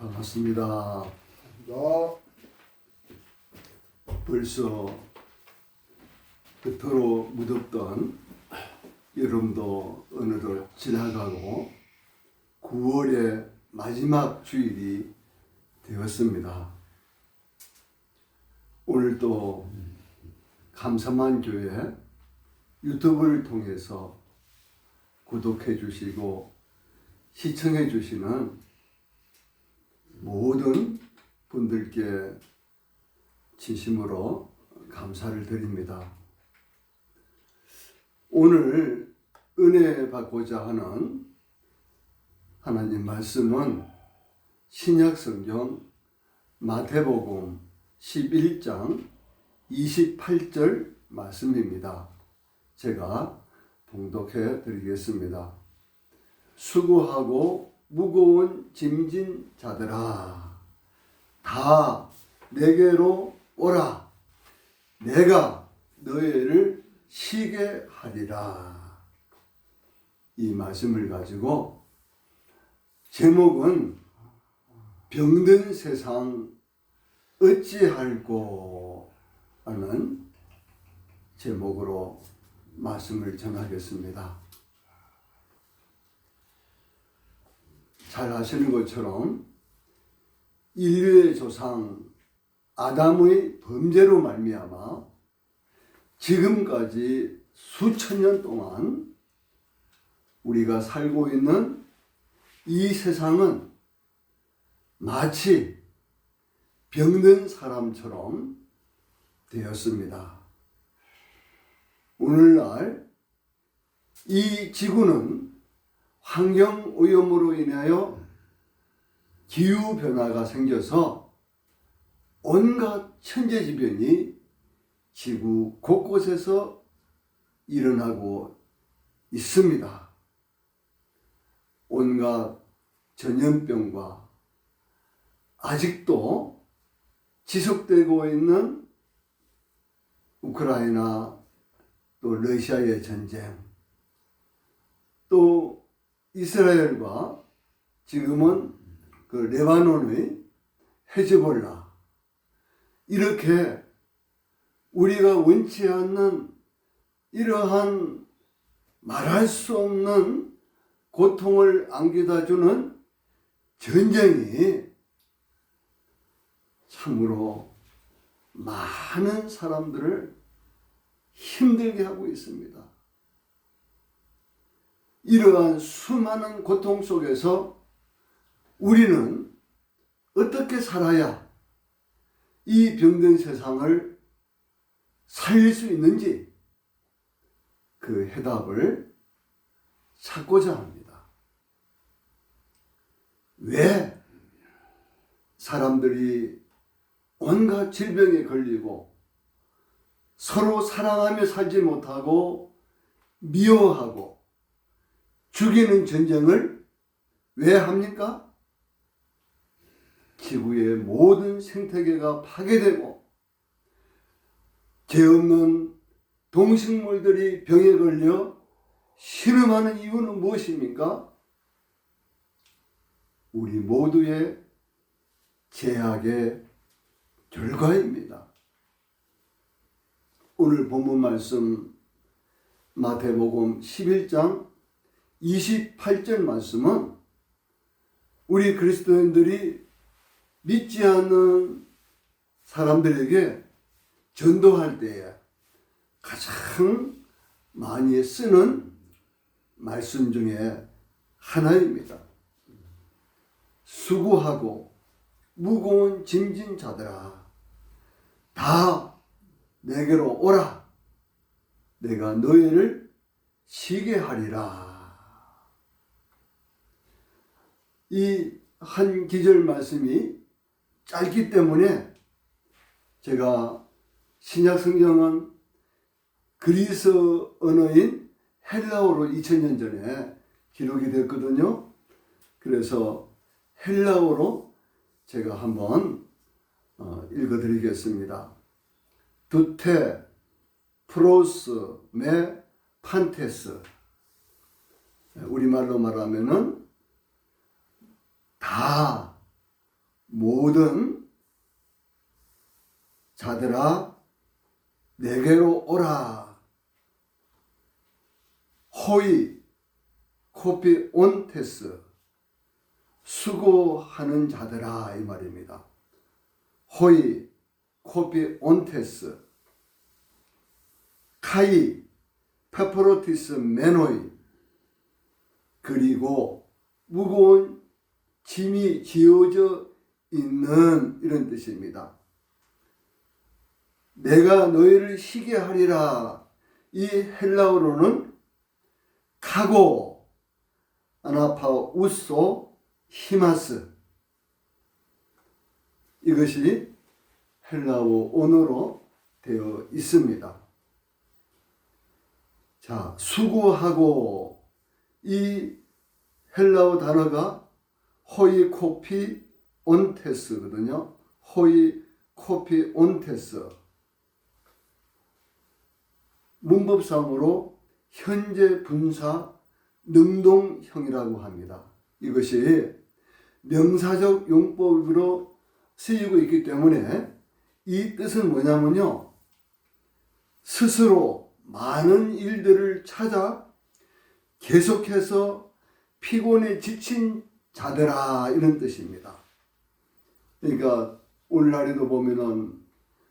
반갑습니다. 벌써 그토록 무덥던 여름도 어느덧 지나가고 9월의 마지막 주일이 되었습니다. 오늘도 감사만 교회 유튜브를 통해서 구독해 주시고 시청해 주시는 모든 분들께 진심으로 감사를 드립니다. 오늘 은혜 받고자 하는 하나님 말씀은 신약 성경 마태복음 11장 28절 말씀입니다. 제가 봉독해 드리겠습니다. 수고하고 무거운 짐진 자들아, 다 내게로 오라. 내가 너희를 쉬게 하리라. 이 말씀을 가지고 제목은 병든 세상 어찌할꼬 하는 제목으로 말씀을 전하겠습니다. 잘 아시는 것처럼 인류의 조상 아담의 범죄로 말미암아 지금까지 수천 년 동안 우리가 살고 있는 이 세상은 마치 병든 사람처럼 되었습니다. 오늘날 이 지구는 환경오염으로 인하여 기후변화가 생겨서 온갖 천재지변이 지구 곳곳에서 일어나고 있습니다. 온갖 전염병과 아직도 지속되고 있는 우크라이나 또 러시아의 전쟁, 또 이스라엘과 지금은 그 레바논의 헤즈볼라, 이렇게 우리가 원치 않는 이러한 말할 수 없는 고통을 안겨다 주는 전쟁이 참으로 많은 사람들을 힘들게 하고 있습니다. 이러한 수많은 고통 속에서 우리는 어떻게 살아야 이 병든 세상을 살릴 수 있는지 그 해답을 찾고자 합니다. 왜 사람들이 온갖 질병에 걸리고 서로 사랑하며 살지 못하고 미워하고 죽이는 전쟁을 왜 합니까? 지구의 모든 생태계가 파괴되고 죄 없는 동식물들이 병에 걸려 신음하는 이유는 무엇입니까? 우리 모두의 죄악의 결과입니다. 오늘 본문 말씀 마태복음 11장 28절 말씀은 우리 그리스도인들이 믿지 않는 사람들에게 전도할 때에 가장 많이 쓰는 말씀 중에 하나입니다. 수고하고 무거운 짐진 자들아, 다 내게로 오라. 내가 너희를 쉬게 하리라. 이 한 기절 말씀이 짧기 때문에 제가 신약 성경은 그리스 언어인 헬라어로 2000년 전에 기록이 됐거든요. 그래서 헬라어로 제가 한번 읽어드리겠습니다. 두테 프로스 메 판테스, 우리말로 말하면은 다 모든 자들아 내게로 오라. 호이 코피 온테스, 수고하는 자들아, 이 말입니다. 호이 코피 온테스, 카이 페퍼로티스 메노이, 그리고 무거운 짐이 지어져 있는, 이런 뜻입니다. 내가 너희를 쉬게 하리라. 이 헬라어로는 카고, 아나파우소, 히마스, 이것이 헬라어 언어로 되어 있습니다. 자, 수고하고, 이 헬라어 단어가 호이 코피 온테스거든요. 호이 코피 온테스. 문법상으로 현재 분사 능동형이라고 합니다. 이것이 명사적 용법으로 쓰이고 있기 때문에 이 뜻은 뭐냐면요, 스스로 많은 일들을 찾아 계속해서 피곤에 지친 자들아, 이런 뜻입니다. 그러니까 오늘날에도 보면은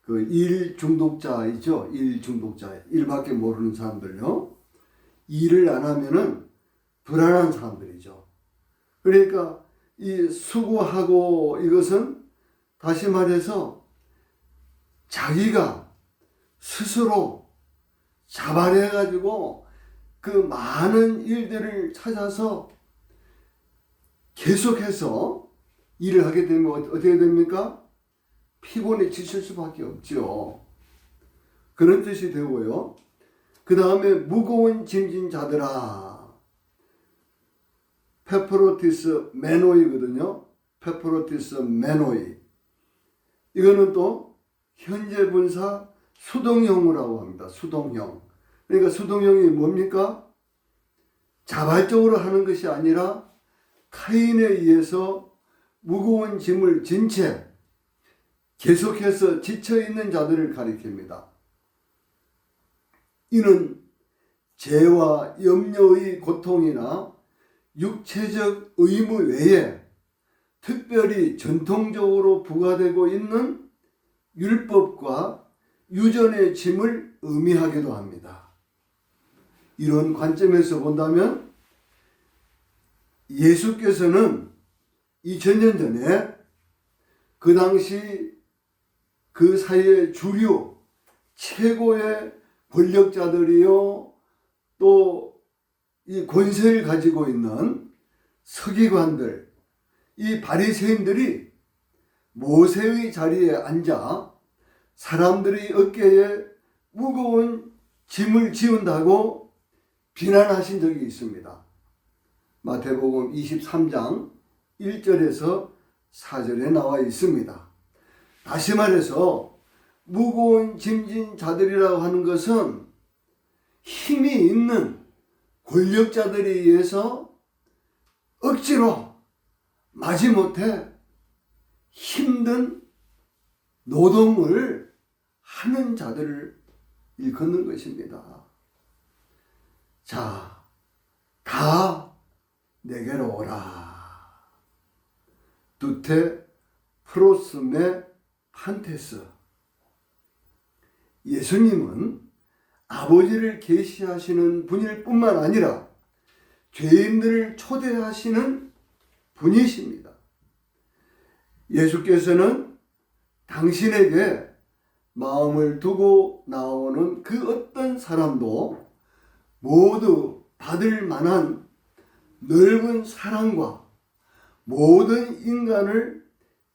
그 일 중독자 있죠? 일 중독자, 일밖에 모르는 사람들요. 일을 안 하면은 불안한 사람들이죠. 그러니까 이 수고하고, 이것은 다시 말해서 자기가 스스로 자발해가지고 그 많은 일들을 찾아서 계속해서 일을 하게 되면 어떻게 됩니까? 피곤에 지칠 수밖에 없죠. 그런 뜻이 되고요. 그 다음에 무거운 짐진 자들아, 페퍼로티스 메노이거든요. 페퍼로티스 메노이. 이거는 또 현재 분사 수동형이라고 합니다. 수동형. 그러니까 수동형이 뭡니까? 자발적으로 하는 것이 아니라 타인에 의해서 무거운 짐을 진 채 계속해서 지쳐있는 자들을 가리킵니다. 이는 죄와 염려의 고통이나 육체적 의무 외에 특별히 전통적으로 부과되고 있는 율법과 유전의 짐을 의미하기도 합니다. 이런 관점에서 본다면 예수께서는 2000년 전에 그 당시 그 사회의 주류 최고의 권력자들이요, 또 이 권세를 가지고 있는 서기관들, 이 바리새인들이 모세의 자리에 앉아 사람들의 어깨에 무거운 짐을 지운다고 비난하신 적이 있습니다. 마태복음 23장 1절에서 4절에 나와 있습니다. 다시 말해서 무거운 짐진 자들이라고 하는 것은 힘이 있는 권력자들에 의해서 억지로 마지못해 힘든 노동을 하는 자들을 일컫는 것입니다. 자, 다 내게로 오라. 두테 프로스메 판테스. 예수님은 아버지를 계시하시는 분일 뿐만 아니라 죄인들을 초대하시는 분이십니다. 예수께서는 당신에게 마음을 두고 나오는 그 어떤 사람도 모두 받을 만한 넓은 사랑과 모든 인간을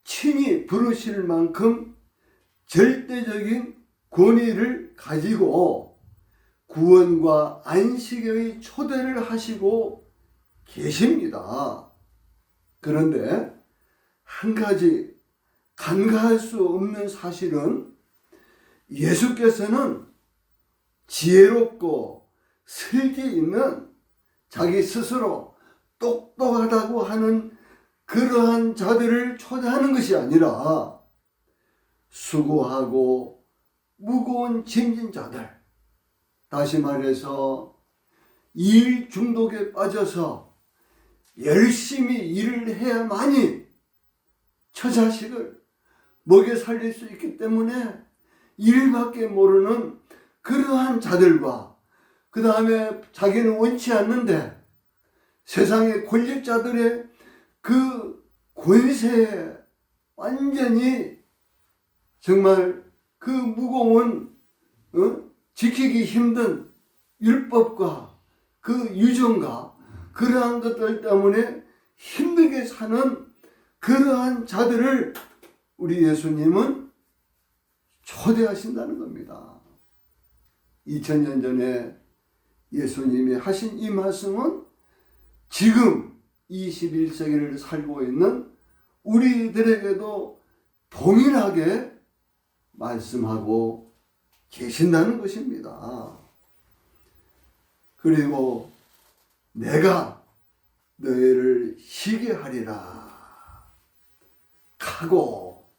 친히 부르실 만큼 절대적인 권위를 가지고 구원과 안식의 초대를 하시고 계십니다. 그런데 한 가지 간과할 수 없는 사실은 예수께서는 지혜롭고 슬기 있는, 자기 스스로 똑똑하다고 하는 그러한 자들을 초대하는 것이 아니라 수고하고 무거운 짐진 자들, 다시 말해서 일 중독에 빠져서 열심히 일을 해야만이 저 자식을 먹여 살릴 수 있기 때문에 일밖에 모르는 그러한 자들과, 그 다음에 자기는 원치 않는데 세상의 권력자들의 그 권세에 완전히 정말 그 무거운 지키기 힘든 율법과 그 유전과 그러한 것들 때문에 힘들게 사는 그러한 자들을 우리 예수님은 초대하신다는 겁니다. 2000년 전에 예수님이 하신 이 말씀은 지금 21세기를 살고 있는 우리들에게도 동일하게 말씀하고 계신다는 것입니다. 그리고 내가 너희를 쉬게 하리라. 카고,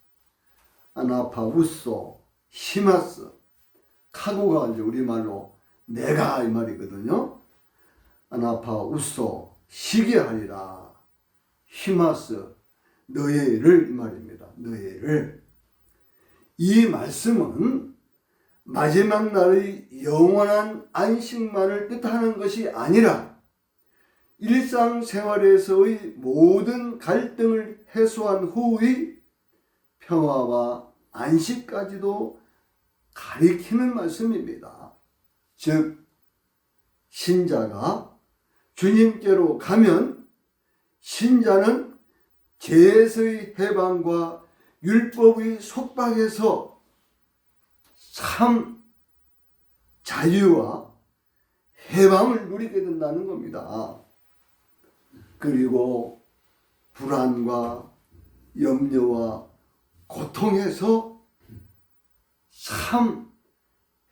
아나파, 우소, 히마스. 카고가 이제 우리말로 내가 이 말이거든요. 아나파, 우소, 쉬게 하리라. 히마스, 너희를 이 말입니다. 너희를. 이 말씀은 마지막 날의 영원한 안식만을 뜻하는 것이 아니라 일상생활에서의 모든 갈등을 해소한 후의 평화와 안식까지도 가리키는 말씀입니다. 즉, 신자가 주님께로 가면 신자는 죄에서의 해방과 율법의 속박에서 참 자유와 해방을 누리게 된다는 겁니다. 그리고 불안과 염려와 고통에서 참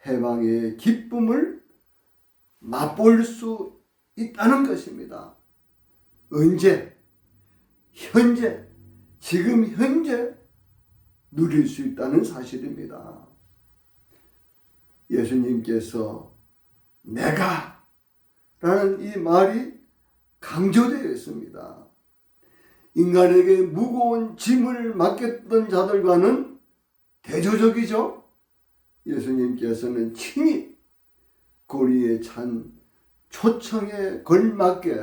해방의 기쁨을 맛볼 수 있다는 것입니다. 언제? 현재, 지금 현재 누릴 수 있다는 사실입니다. 예수님께서 내가 라는 이 말이 강조되어 있습니다. 인간에게 무거운 짐을 맡겼던 자들과는 대조적이죠. 예수님께서는 친히 고리에 찬 초청에 걸맞게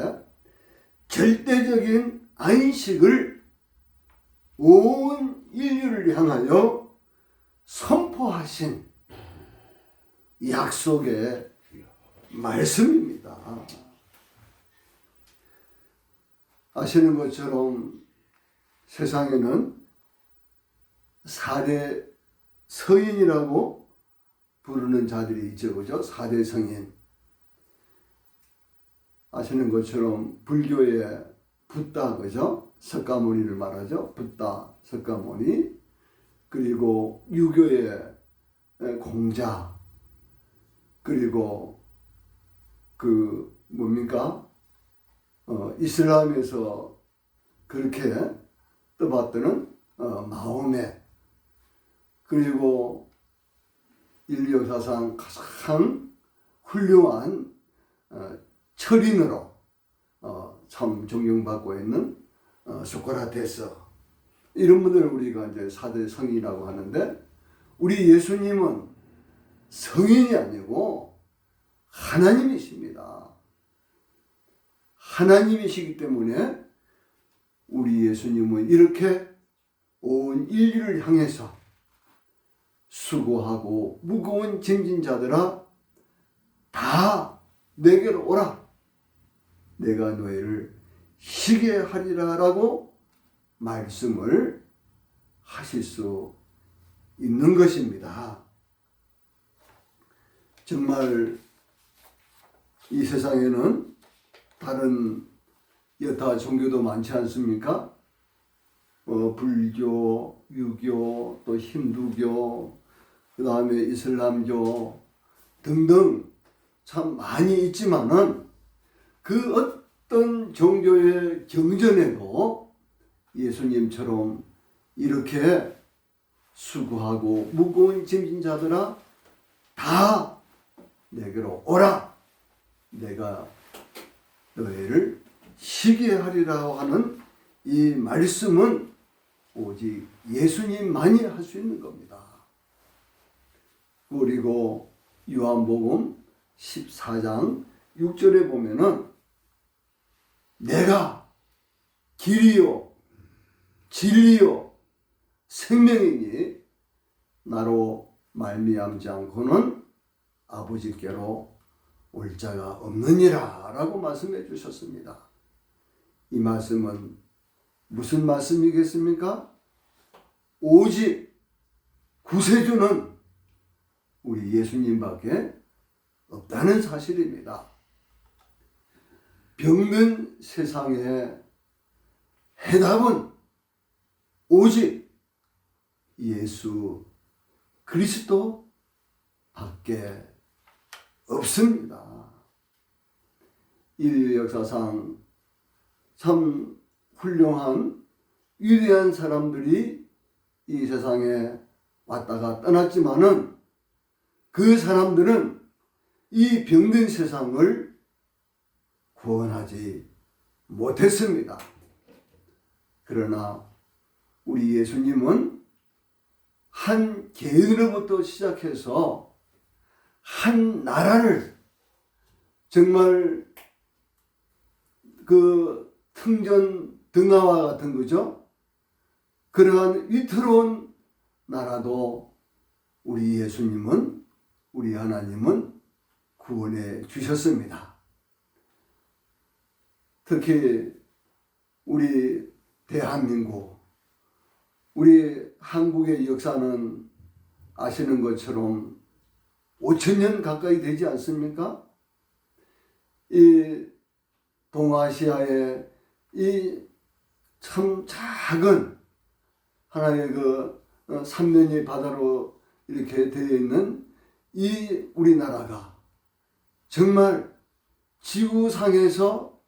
절대적인 안식을 온 인류를 향하여 선포하신 약속의 말씀입니다. 아시는 것처럼 세상에는 4대 서인이라고 부르는 자들이 있죠. 그죠? 4대 성인. 아시는 것처럼 불교의 붓다, 그죠? 석가모니를 말하죠. 붓다, 석가모니. 그리고 유교의 공자. 그리고 그 뭡니까? 이슬람에서 그렇게 떠받드는 마호메. 그리고 인류 역사상 가장 훌륭한 철인으로 참 존경받고 있는 소크라테스. 이런 분들을 우리가 이제 4대 성인이라고 하는데, 우리 예수님은 성인이 아니고 하나님이십니다. 하나님이시기 때문에 우리 예수님은 이렇게 온 인류를 향해서 수고하고 무거운 짐진 자들아 다 내게로 오라. 내가 너희를 쉬게 하리라 라고 말씀을 하실 수 있는 것입니다. 정말 이 세상에는 다른 여타 종교도 많지 않습니까? 불교, 유교, 또 힌두교, 그 다음에 이슬람교 등등 참 많이 있지만은 그 어떤 종교의 경전에도 예수님처럼 이렇게 수고하고 무거운 짐진 자들아 다 내게로 오라, 내가 너희를 쉬게 하리라 하는 이 말씀은 오직 예수님만이 할 수 있는 겁니다. 그리고 요한복음 14장 6절에 보면은 내가 길이요 진리요 생명이니 나로 말미암지 않고는 아버지께로 올 자가 없느니라 라고 말씀해 주셨습니다. 이 말씀은 무슨 말씀이겠습니까? 오직 구세주는 우리 예수님밖에 없다는 사실입니다. 병든 세상의 해답은 오직 예수 그리스도 밖에 없습니다. 인류 역사상 참 훌륭한 위대한 사람들이 이 세상에 왔다가 떠났지만은 그 사람들은 이 병든 세상을 구원하지 못했습니다. 그러나 우리 예수님은 한 개인으로부터 시작해서 한 나라를 정말 그 등전 등하와 같은 거죠. 그러한 위태로운 나라도 우리 예수님은, 우리 하나님은 구원해 주셨습니다. 특히 우리 대한민국, 우리 한국의 역사는 아시는 것처럼 5,000년 가까이 되지 않습니까? 이 동아시아의 이 참 작은 하나의 그 삼면이 바다로 이렇게 되어 있는 이 우리나라가 정말 지구상에서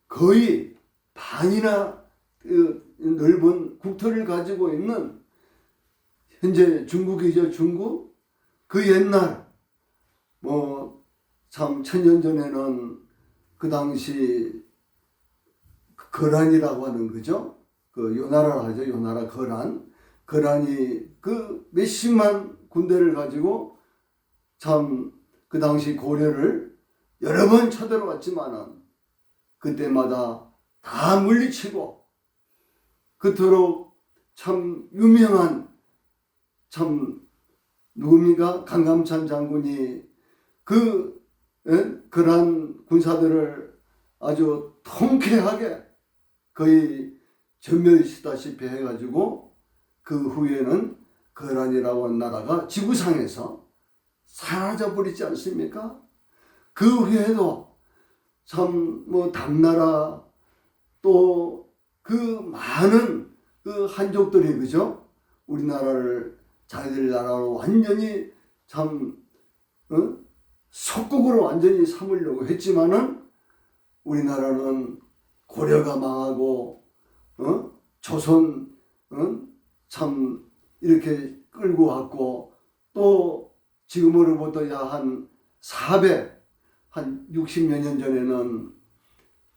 거의 반이나 그 넓은 국토를 가지고 있는, 현재 중국이죠. 중국. 그 옛날 뭐 참 천년 전에는 그 당시 거란이라고 하는 거죠. 그 요나라라고 하죠. 요나라 거란이 그 몇십만 군대를 가지고 참 그 당시 고려를 여러 번 쳐들어왔지만은 그때마다 다 물리치고, 그토록 참 유명한 참 누굽니까? 강감찬 장군이 그러한 군사들을 아주 통쾌하게 거의 전멸시다시피 해가지고 그 후에는 거란이라고 하는 나라가 지구상에서 사라져버리지 않습니까? 그 후에도 참 뭐 당나라 또 그 많은 그 한족들이, 그죠? 우리나라를 자기들 나라로 완전히 참 속국으로 완전히 삼으려고 했지만은 우리나라는 고려가 망하고 조선 참 이렇게 끌고 왔고, 또 지금으로부터 약 한 60몇 년 전에는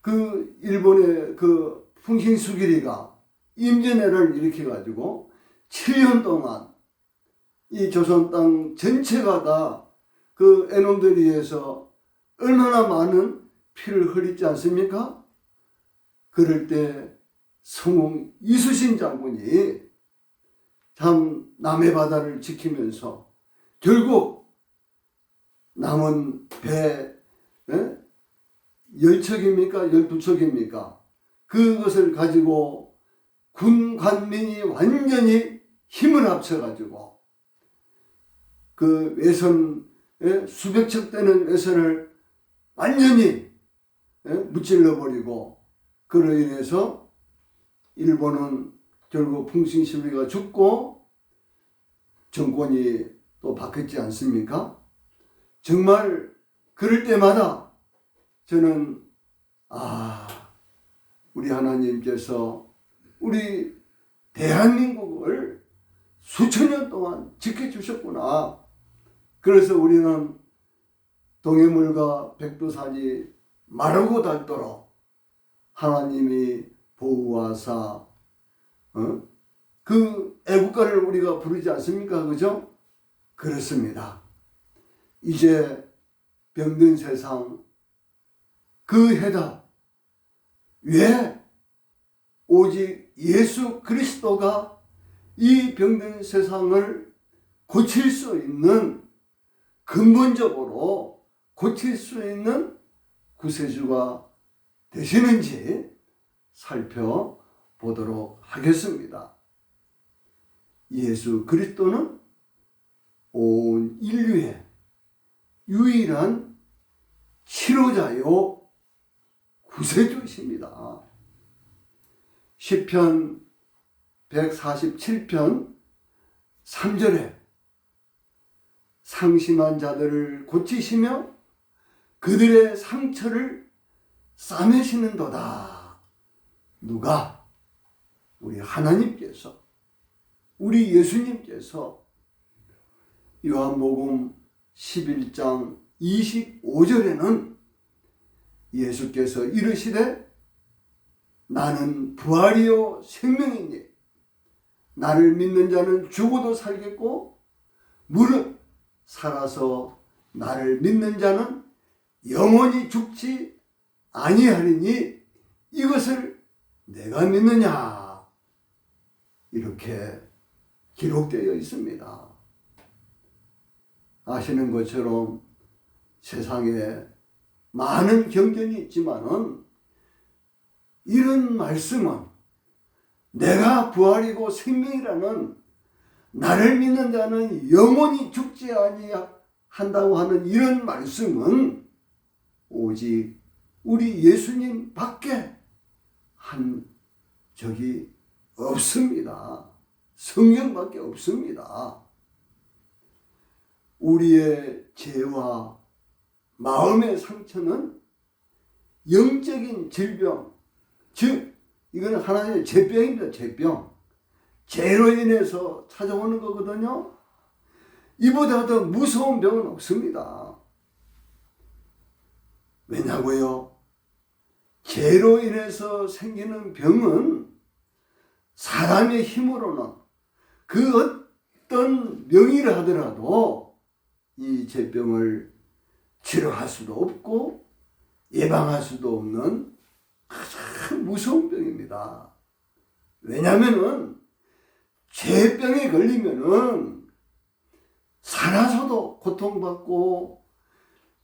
그 일본의 그 풍신수길이가 임진왜란을 일으켜 가지고 7년 동안 이 조선 땅 전체가 다 그 애놈들에 의해서 얼마나 많은 피를 흘리지 않습니까? 그럴 때 성웅 이수신 장군이 참 남해 바다를 지키면서 결국 남은 배 10척입니까? 12척입니까? 그것을 가지고 군 관민이 완전히 힘을 합쳐가지고 그 외선, 수백 척 되는 외선을 완전히 무찔러버리고, 그로 인해서 일본은 결국 풍신시비가 죽고 정권이 또 바뀌었지 않습니까? 정말 그럴 때마다 저는 우리 하나님께서 우리 대한민국을 수천 년 동안 지켜주셨구나. 그래서 우리는 동해물과 백두산이 마르고 닳도록 하나님이 보호하사 그 애국가를 우리가 부르지 않습니까? 그죠? 그렇습니다. 이제 병든 세상 그 해답, 왜 오직 예수 그리스도가 이 병든 세상을 고칠 수 있는, 근본적으로 고칠 수 있는 구세주가 되시는지 살펴보도록 하겠습니다. 예수 그리스도는 온 인류의 유일한 치료자요 구세주이십니다. 시편 147편 3절에 상심한 자들을 고치시며 그들의 상처를 싸매시는도다. 누가? 우리 하나님께서, 우리 예수님께서 요한복음 11장 25절에는 예수께서 이르시되 나는 부활이요 생명이니 나를 믿는 자는 죽어도 살겠고 무릇 살아서 나를 믿는 자는 영원히 죽지 아니하리니 이것을 내가 믿느냐, 이렇게 기록되어 있습니다. 아시는 것처럼 세상에 많은 경전이 있지만은 이런 말씀은, 내가 부활이고 생명이라는, 나를 믿는 자는 영원히 죽지 아니한다고 하는 이런 말씀은 오직 우리 예수님 밖에 한 적이 없습니다. 성경밖에 없습니다. 우리의 죄와 마음의 상처는 영적인 질병, 즉 이거는 하나님의 죄병입니다. 죄병. 죄로 인해서 찾아오는 거거든요. 이보다 더 무서운 병은 없습니다. 왜냐고요? 죄로 인해서 생기는 병은 사람의 힘으로는 그 어떤 병이라 하더라도 이 죄병을 치료할 수도 없고 예방할 수도 없는 가장 무서운 병입니다. 왜냐하면은 죄병에 걸리면은 살아서도 고통받고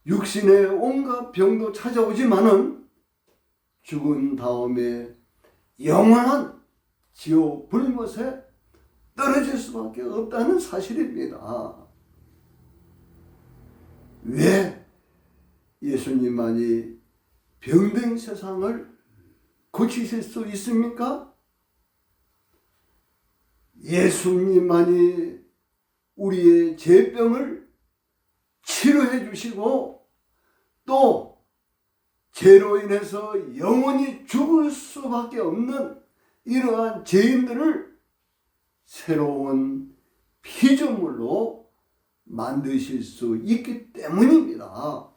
육신의 온갖 병도 찾아오지만은 죽은 다음에 영원한 지옥 불못에 떨어질 수밖에 없다는 사실입니다. 왜 예수님만이 병든 세상을 고치실 수 있습니까? 예수님만이 우리의 죄병을 치료해 주시고 또 죄로 인해서 영원히 죽을 수밖에 없는 이러한 죄인들을 새로운 피조물로 만드실 수 있기 때문입니다.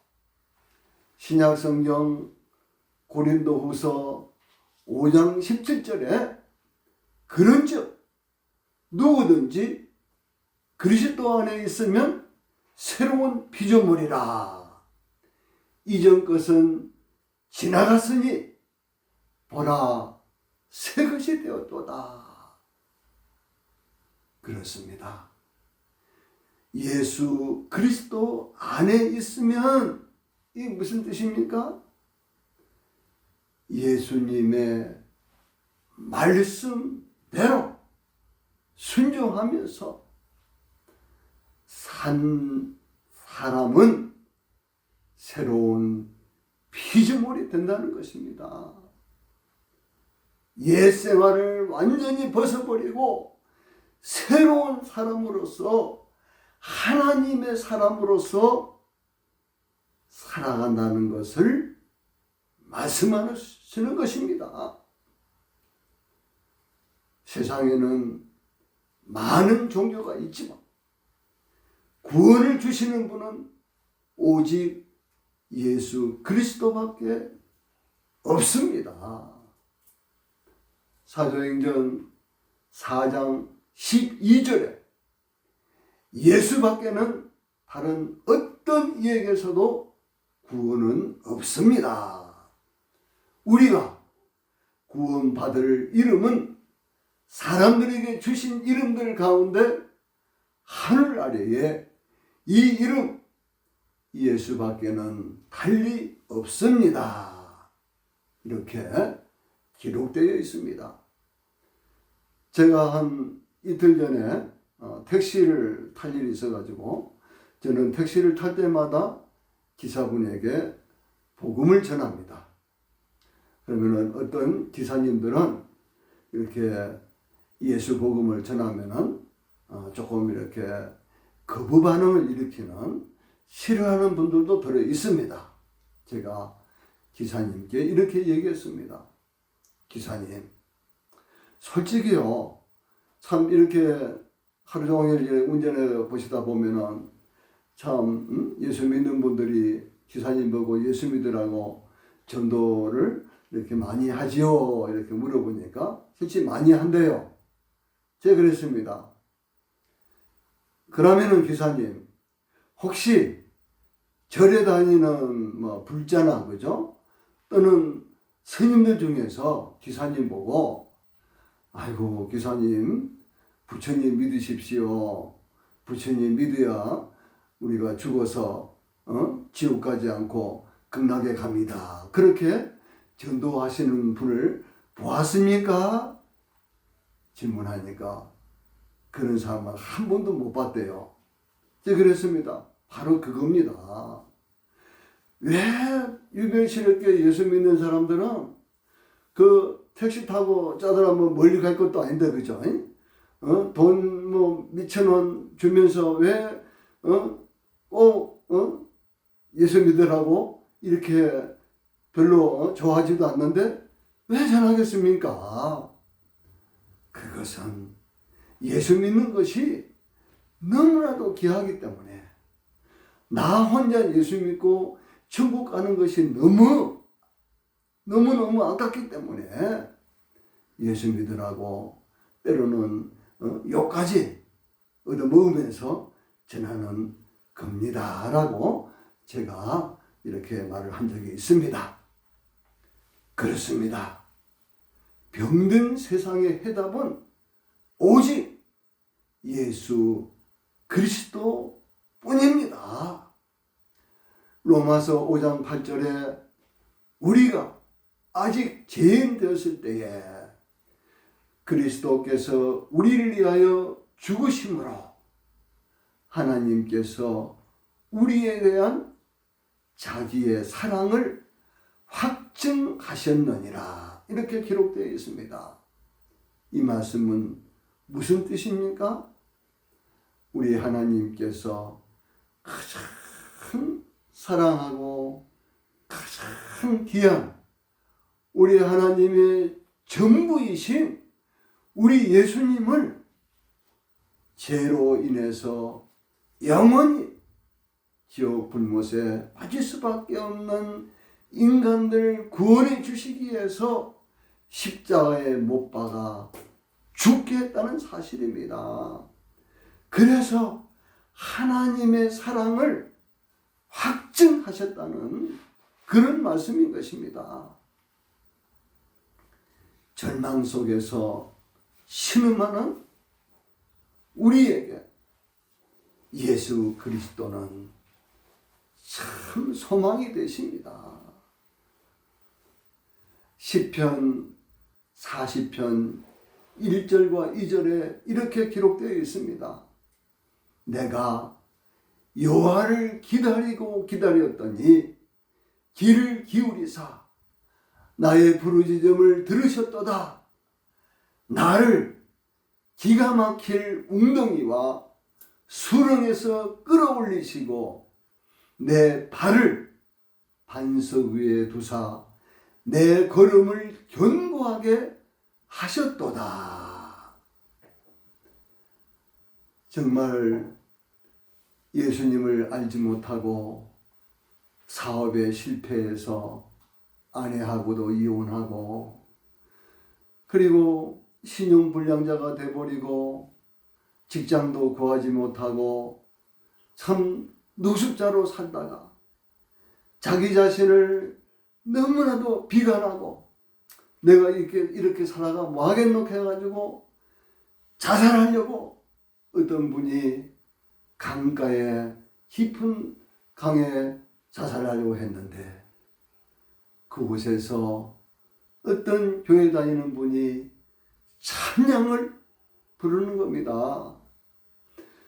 신약성경 고린도후서 5장 17절에 그런즉 누구든지 그리스도 안에 있으면 새로운 피조물이라. 이전 것은 지나갔으니 보라 새 것이 되었도다. 그렇습니다. 예수 그리스도 안에 있으면 이게 무슨 뜻입니까? 예수님의 말씀대로 순종하면서 산 사람은 새로운 피조물이 된다는 것입니다. 옛 생활을 완전히 벗어버리고 새로운 사람으로서, 하나님의 사람으로서 살아간다는 것을 말씀하시는 것입니다. 세상에는 많은 종교가 있지만 구원을 주시는 분은 오직 예수 그리스도밖에 없습니다. 사도행전 4장 12절에 예수밖에는 다른 어떤 이에게서도 구원은 없습니다. 우리가 구원받을 이름은 사람들에게 주신 이름들 가운데 하늘 아래에 이 이름 예수밖에는 달리 없습니다. 이렇게 기록되어 있습니다. 제가 한 이틀 전에 택시를 탈 일이 있어가지고 저는 택시를 탈 때마다 기사분에게 복음을 전합니다. 그러면은 어떤 기사님들은 이렇게 예수 복음을 전하면은 조금 이렇게 거부 반응을 일으키는 싫어하는 분들도 들어 있습니다. 제가 기사님께 이렇게 얘기했습니다. 기사님, 솔직히요, 참 이렇게 하루 종일 운전해 보시다 보면은 참 예수 믿는 분들이 기사님 보고 예수 믿으라고 전도를 이렇게 많이 하지요? 이렇게 물어보니까 실제 많이 한대요. 제가 그랬습니다. 그러면은 기사님, 혹시 절에 다니는 불자나 그죠? 또는 스님들 중에서 기사님 보고 아이고 기사님 부처님 믿으십시오. 부처님 믿어야 우리가 죽어서 지옥 가지 않고 극락에 갑니다. 그렇게 전도하시는 분을 보았습니까? 질문하니까 그런 사람은 한 번도 못 봤대요. 제가 그랬습니다. 바로 그겁니다. 왜 유별스럽게 예수 믿는 사람들은 그 택시 타고 짜들하면 멀리 갈 것도 아닌데 그죠? 돈 몇천 원 주면서 왜 예수 믿으라고 이렇게 별로 좋아하지도 않는데 왜 전하겠습니까? 그것은 예수 믿는 것이 너무나도 귀하기 때문에 나 혼자 예수 믿고 천국 가는 것이 너무너무 아깝기 때문에 예수 믿으라고 때로는 욕까지 얻어먹으면서 전하는 겁니다. 라고 제가 이렇게 말을 한 적이 있습니다. 그렇습니다. 병든 세상의 해답은 오직 예수 그리스도 뿐입니다. 로마서 5장 8절에 우리가 아직 죄인 되었을 때에 그리스도께서 우리를 위하여 죽으심으로 하나님께서 우리에 대한 자기의 사랑을 확증하셨느니라. 이렇게 기록되어 있습니다. 이 말씀은 무슨 뜻입니까? 우리 하나님께서 가장 사랑하고 가장 귀한 우리 하나님의 전부이신 우리 예수님을 죄로 인해서 영원히 지옥 불못에 빠질 수밖에 없는 인간들 구원해 주시기 위해서 십자가에 못 박아 죽게 했다는 사실입니다. 그래서 하나님의 사랑을 확증하셨다는 그런 말씀인 것입니다. 절망 속에서 신음하는 우리에게 예수 그리스도는 참 소망이 되십니다. 시편 40편 1절과 2절에 이렇게 기록되어 있습니다. 내가 여호와를 기다리고 기다렸더니 귀를 기울이사 나의 부르짖음을 들으셨도다. 나를 기가 막힐 웅덩이와 수렁에서 끌어올리시고 내 발을 반석 위에 두사 내 걸음을 견고하게 하셨도다. 정말 예수님을 알지 못하고 사업에 실패해서 아내하고도 이혼하고, 그리고 신용불량자가 돼버리고 직장도 구하지 못하고 참 노숙자로 살다가 자기 자신을 너무나도 비관하고 내가 이렇게 살아가 뭐 하겠노 해가지고 자살하려고 어떤 분이 강가에, 깊은 강에 자살하려고 했는데, 그곳에서 어떤 교회 다니는 분이 찬양을 부르는 겁니다.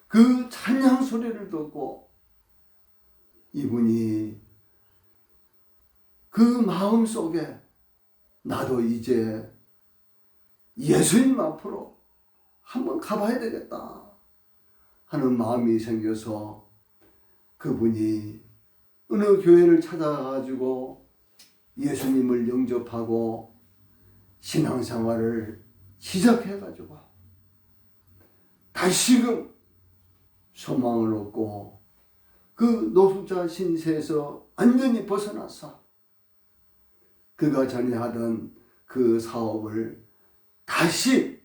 그 찬양 소리를 듣고 이분이 그 마음 속에 나도 이제 예수님 앞으로 한번 가봐야 되겠다 하는 마음이 생겨서 그분이 어느 교회를 찾아가지고 예수님을 영접하고 신앙생활을 시작해가지고 다시금 소망을 얻고 그 노숙자 신세에서 완전히 벗어났어. 그가 전에 하던 그 사업을 다시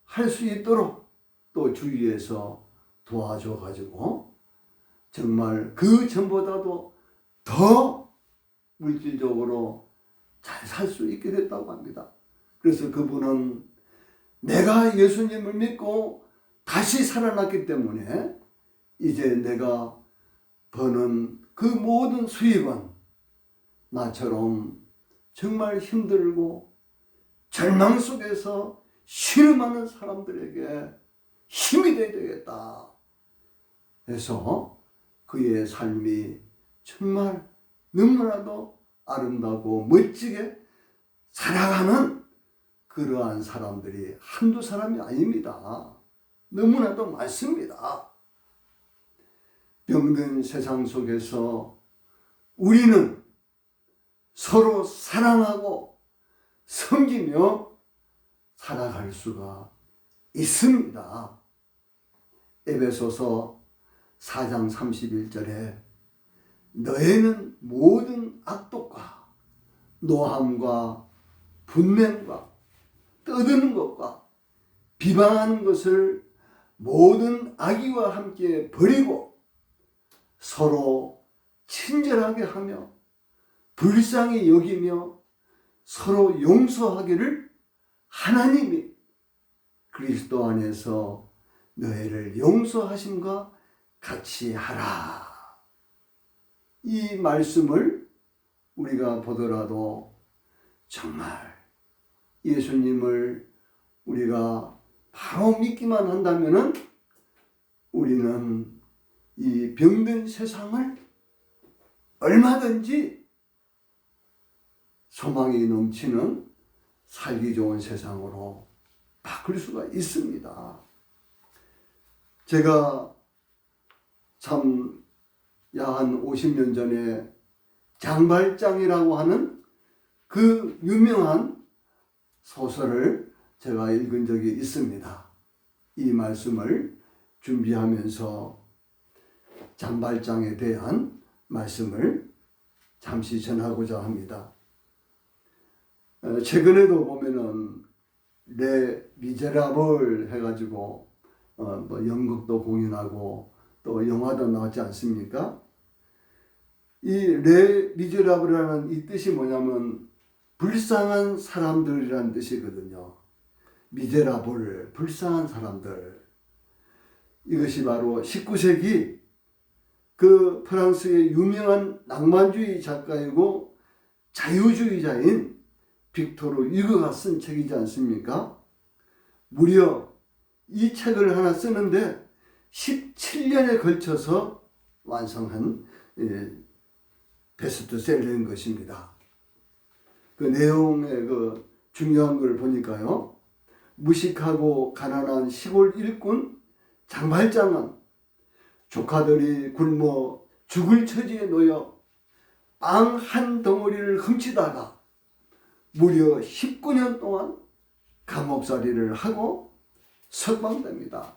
할 수 있도록 또 주위에서 도와줘가지고 정말 그 전보다도 더 물질적으로 잘 살 수 있게 됐다고 합니다. 그래서 그분은 내가 예수님을 믿고 다시 살아났기 때문에 이제 내가 버는 그 모든 수입은 나처럼 정말 힘들고 절망 속에서 신음하는 사람들에게 힘이 되어야 되겠다 해서 그의 삶이 정말 너무나도 아름다고 멋지게 살아가는 그러한 사람들이 한두 사람이 아닙니다. 너무나도 많습니다. 병든 세상 속에서 우리는 서로 사랑하고 섬기며 살아갈 수가 있습니다. 에베소서 4장 31절에 너희는 모든 악독과 노함과 분냄과 떠드는 것과 비방하는 것을 모든 악의와 함께 버리고 서로 친절하게 하며 불쌍히 여기며 서로 용서하기를 하나님이 그리스도 안에서 너희를 용서하심과 같이 하라. 이 말씀을 우리가 보더라도 정말 예수님을 우리가 바로 믿기만 한다면은 우리는 이 병든 세상을 얼마든지 소망이 넘치는 살기 좋은 세상으로 바꿀 수가 있습니다. 제가 참 한 50년 전에 장발장이라고 하는 그 유명한 소설을 제가 읽은 적이 있습니다. 이 말씀을 준비하면서 장발장에 대한 말씀을 잠시 전하고자 합니다. 최근에도 보면은 레 미제라블 해가지고 뭐 연극도 공연하고 또 영화도 나왔지 않습니까? 이 레 미제라블이라는 이 뜻이 뭐냐면 불쌍한 사람들이라는 뜻이거든요. 미제라블, 불쌍한 사람들. 이것이 바로 19세기 그 프랑스의 유명한 낭만주의 작가이고 자유주의자인 빅토르 유고가 쓴 책이지 않습니까? 무려 이 책을 하나 쓰는데 17년에 걸쳐서 완성한 베스트셀러인 것입니다. 그 내용의 그 중요한 걸 보니까요. 무식하고 가난한 시골 일꾼 장발장은 조카들이 굶어 죽을 처지에 놓여 빵 한 덩어리를 훔치다가 무려 19년 동안 감옥살이를 하고 석방됩니다.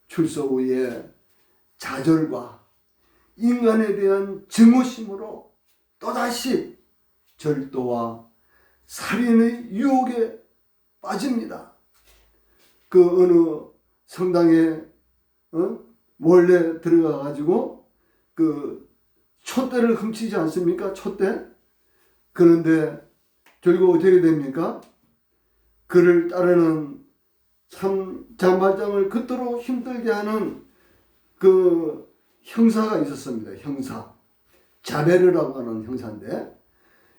출소 후에 좌절과 인간에 대한 증오심으로 또다시 절도와 살인의 유혹에 빠집니다. 그 어느 성당에 몰래 들어가 가지고 그 촛대를 훔치지 않습니까? 촛대. 그런데 결국 어떻게 됩니까? 그를 따르는 참 장발장을 그토록 힘들게 하는 그 형사가 있었습니다. 형사. 자베르라고 하는 형사인데,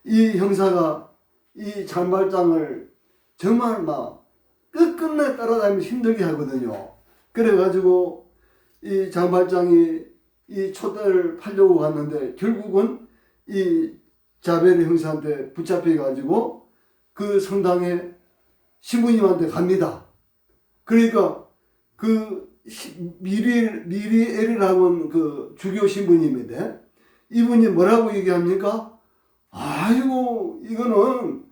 이 형사가 이 장발장을 정말 막 끝끝내 따라다니면서 힘들게 하거든요. 그래가지고 이 장발장이 이 촛대를 팔려고 갔는데 결국은 이 자베르 형사한테 붙잡혀가지고 그 성당에 신부님한테 갑니다. 그러니까 그 미리엘이라고 하는 그 주교 신부님인데 이분이 뭐라고 얘기합니까? 아이고 이거는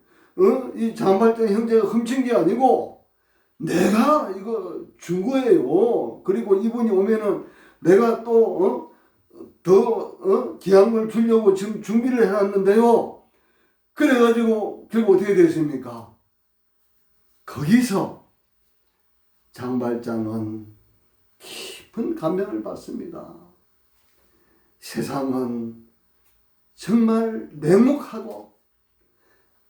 이 장발장 형제가 훔친 게 아니고 내가 이거 준 거예요. 그리고 이분이 오면은 내가 또 더 귀한 걸 주려고 지금 준비를 해놨는데요. 그래가지고 결국 어떻게 됐습니까? 거기서 장발장은 깊은 감명을 받습니다. 세상은 정말 냉혹하고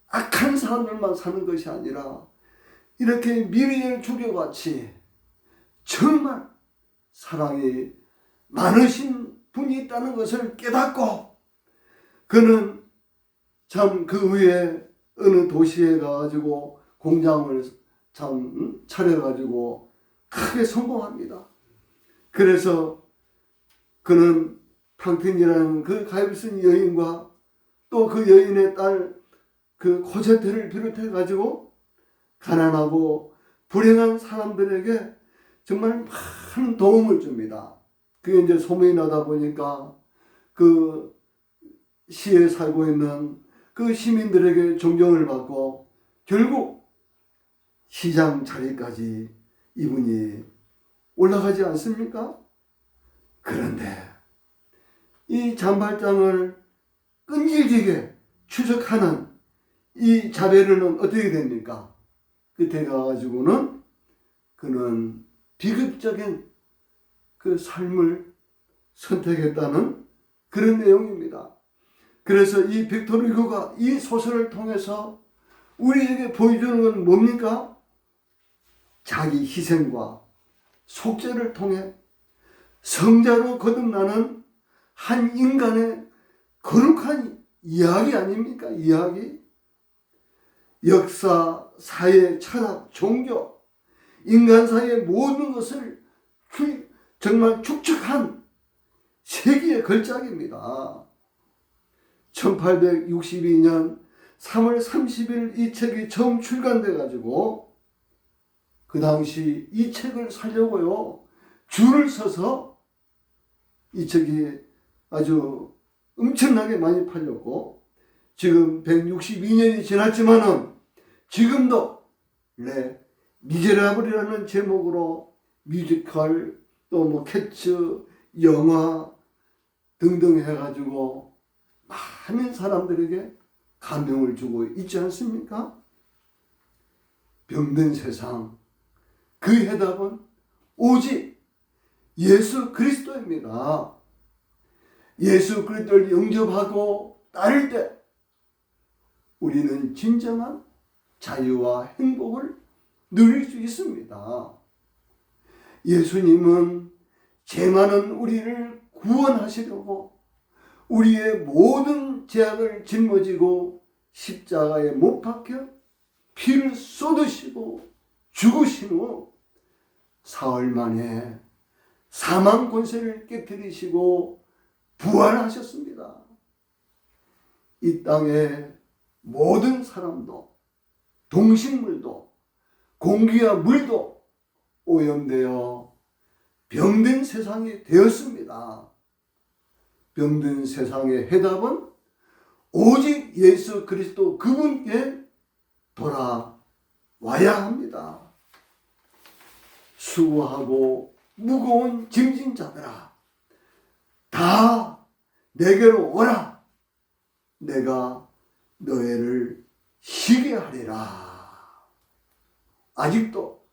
악한 사람들만 사는 것이 아니라 이렇게 미리엘 주교같이 정말 사랑이 많으신 분이 있다는 것을 깨닫고 그는 참 그 후에 어느 도시에 가가지고 공장을 참 차려가지고 크게 성공합니다. 그래서 그는 탕틴이라는 그 가엾은 여인과 또 그 여인의 딸 그 코제트를 비롯해 가지고 가난하고 불행한 사람들에게 정말 많은 도움을 줍니다. 그게 이제 소문이 나다 보니까 그 시에 살고 있는 그 시민들에게 존경을 받고 결국 시장 자리까지 이분이 올라가지 않습니까? 그런데 이 장발장을 끈질기게 추적하는 이 자베르는 어떻게 됩니까? 끝에 가가지고는 그는 비극적인 그 삶을 선택했다는 그런 내용입니다. 그래서 이 빅토르 휴고가 이 소설을 통해서 우리에게 보여주는 건 뭡니까? 자기 희생과 속죄를 통해 성자로 거듭나는 한 인간의 거룩한 이야기 아닙니까? 이야기. 역사, 사회, 철학, 종교, 인간 사이의 모든 것을 정말 축적한 세기의 걸작입니다. 1862년 3월 30일 이 책이 처음 출간돼 가지고 그 당시 이 책을 사려고요 줄을 서서 이 책이 아주 엄청나게 많이 팔렸고 지금 162년이 지났지만은 지금도 레 미제라블이라는 제목으로 뮤지컬 또 뭐 캐츠 영화 등등 해가지고 많은 사람들에게 감명을 주고 있지 않습니까? 병든 세상 그 해답은 오직 예수 그리스도입니다. 예수 그리스도를 영접하고 따를 때 우리는 진정한 자유와 행복을 누릴 수 있습니다. 예수님은 죄 많은 우리를 구원하시려고 우리의 모든 죄악을 짊어지고 십자가에 못 박혀 피를 쏟으시고 죽으신 후 사흘 만에 사망 권세를 깨뜨리시고 부활하셨습니다. 이 땅의 모든 사람도 동식물도 공기와 물도 오염되어 병든 세상이 되었습니다. 병든 세상의 해답은 오직 예수 그리스도 그분께 돌아와야 합니다. 수고하고 무거운 짐진 자들아 다 내게로 오라. 내가 너희를 쉬게 하리라. 아직도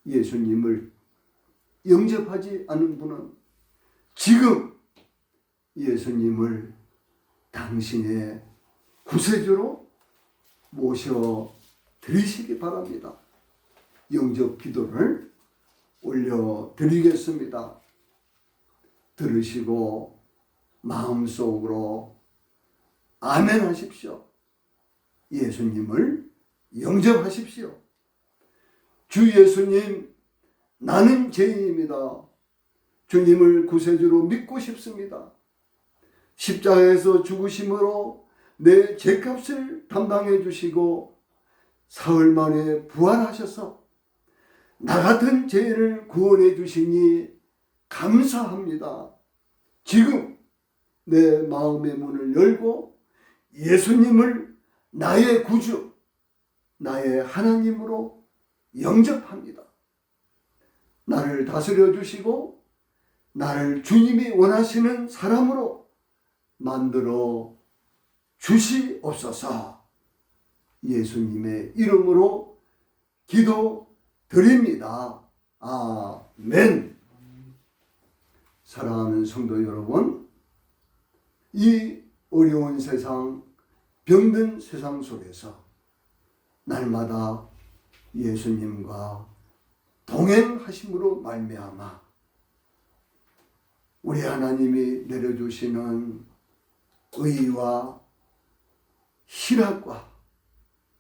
예수님을 영접하지 않은 분은 지금 예수님을 당신의 구세주로 모셔 드리시기 바랍니다. 영접 기도를 올려드리겠습니다. 들으시고 마음속으로 아멘 하십시오. 예수님을 영접하십시오. 주 예수님, 나는 죄인입니다. 주님을 구세주로 믿고 싶습니다. 십자가에서 죽으심으로 내 죄값을 담당해 주시고 사흘 만에 부활하셔서 나 같은 죄인을 구원해 주시니 감사합니다. 지금 내 마음의 문을 열고 예수님을 나의 구주, 나의 하나님으로 영접합니다. 나를 다스려 주시고 나를 주님이 원하시는 사람으로 만들어 주시옵소서. 예수님의 이름으로 기도드립니다. 아멘. 사랑하는 성도 여러분, 이 어려운 세상, 병든 세상 속에서 날마다 예수님과 동행하심으로 말미암아 우리 하나님이 내려주시는 의와 희락과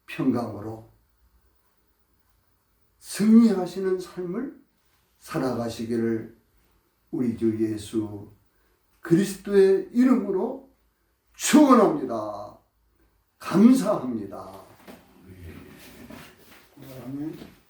평강으로 승리하시는 삶을 살아가시기를 우리 주 예수 그리스도의 이름으로 축원합니다. 감사합니다. 아멘.